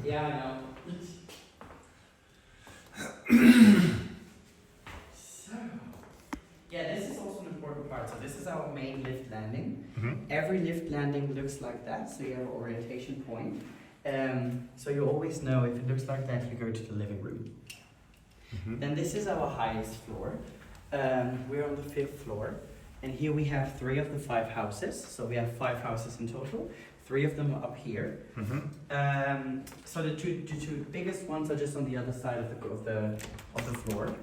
Yeah, I know. So, yeah, this is also an important part. So this is our main lift landing. Every lift landing looks like that, so you have an orientation point. So you always know if it looks like that, you go to the living room. Then this is our highest floor. We're on the 5th floor, and here we have 3 of the 5 houses. So we have 5 houses in total. 3 of them are up here. So the two biggest ones are just on the other side of the floor.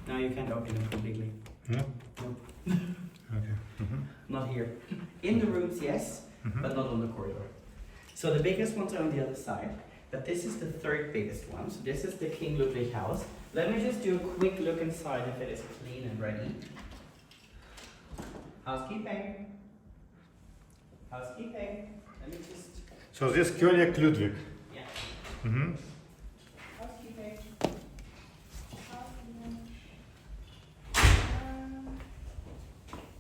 Now you can't open them completely. No. No. Okay. Not here. In the rooms, yes, but not on the corridor. So the biggest ones are on the other side, but this is the 3rd biggest one. So this is the King Ludwig house. Let me just do a quick look inside if it is clean and ready. Housekeeping. Housekeeping. Let me just. So this König Ludwig. Yeah. Housekeeping.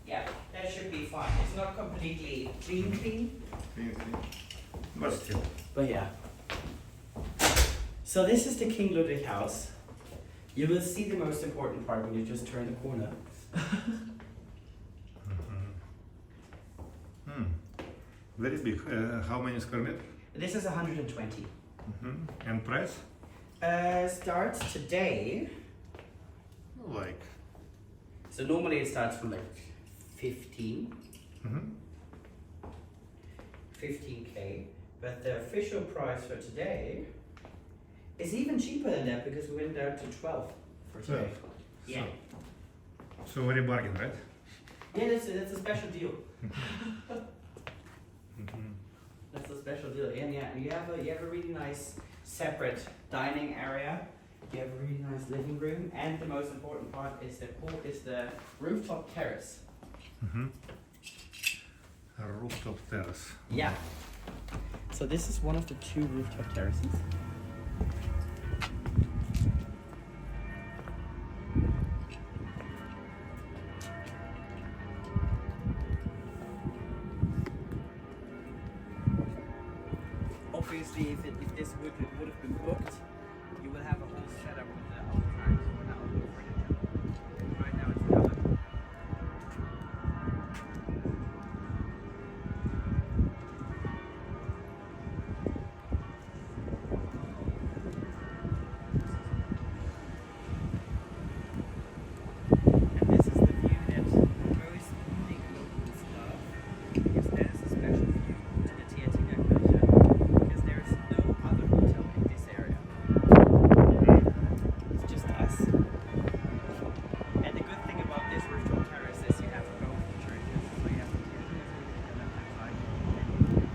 Yeah, that should be fine. It's not completely clean. But still. But yeah. So this is the King Ludwig house. You will see the most important part when you just turn the corner. Very big. How many square meters? This is 120. And price? Starts today. Like. So normally it starts from like 15. 15k. But the official price for today is even cheaper than that because we went down to 12 for today. 12. Yeah. So very bargain, right? Yeah, that's a special deal. That's a special deal. And yeah, you have a really nice separate dining area. You have a really nice living room, and the most important part is the rooftop terrace. A rooftop terrace. Yeah. So this is one of the 2 rooftop terraces. Obviously, if this would have been booked, you will have a whole setup with the outside outdoor furniture. Right now it's covered. And this is the view that most big locals love, because that is a special view in the Tiatina culture, because there is no other hotel in this area. It's just us. And the good thing about this rooftop terrace is you have both churches, so you have the Tiatina on the left-hand side and the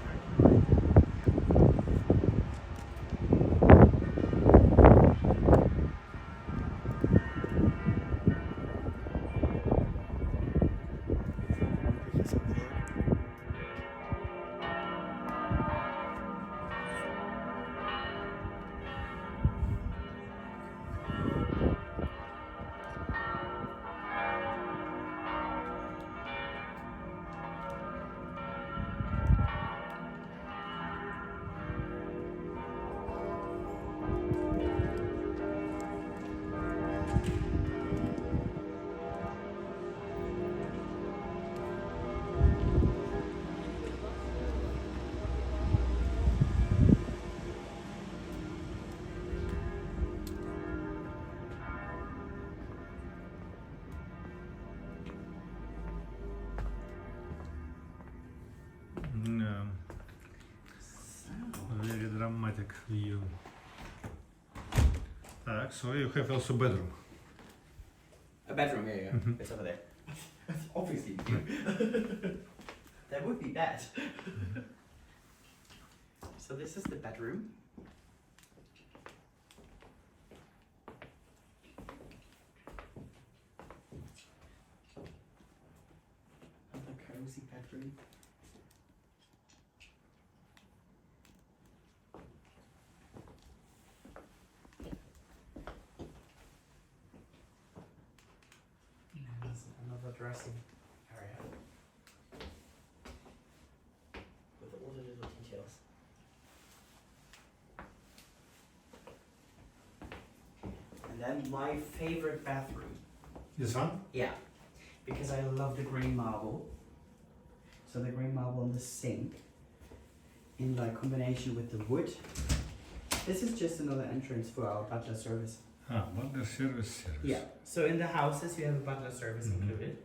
Very dramatic view. So you have also bedroom. A bedroom, yeah. It's over there. Obviously, that would be bad. So this is the bedroom. Another cozy bedroom. Another dressing area with all the little details. then my favorite bathroom. This one? Yeah, because I love the green marble. So the green marble on the sink, in like combination with the wood. This is just another entrance for our butler service. Ah, butler service. Yeah. So in the houses you have a butler service included.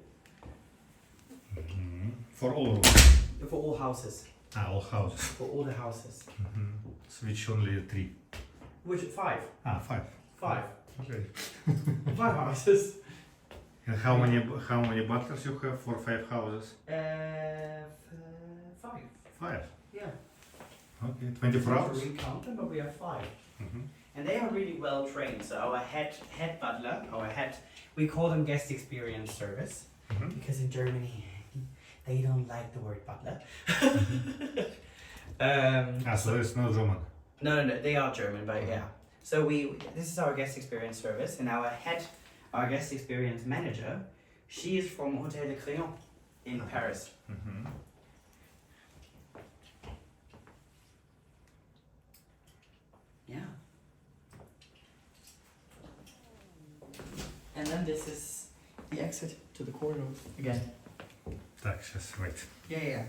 For all rooms. For all houses. Ah, all houses. For all the houses. Switch only 3. Which 5? Ah, 5. 5. Okay. 5 houses. And how many butlers you have for 5 houses? 5. 5. Yeah. Okay, 24 Not hours. to recount them, but we have 5. And they are really well trained. So our head butler, we call them guest experience service, because in Germany they don't like the word butler. So there's no German. No, they are German, but yeah. So this is our guest experience service, and our guest experience manager, she is from Hotel de Crillon in Paris. Yeah. And then this is the exit to the corridor again. Так, сейчас, wait. Yeah.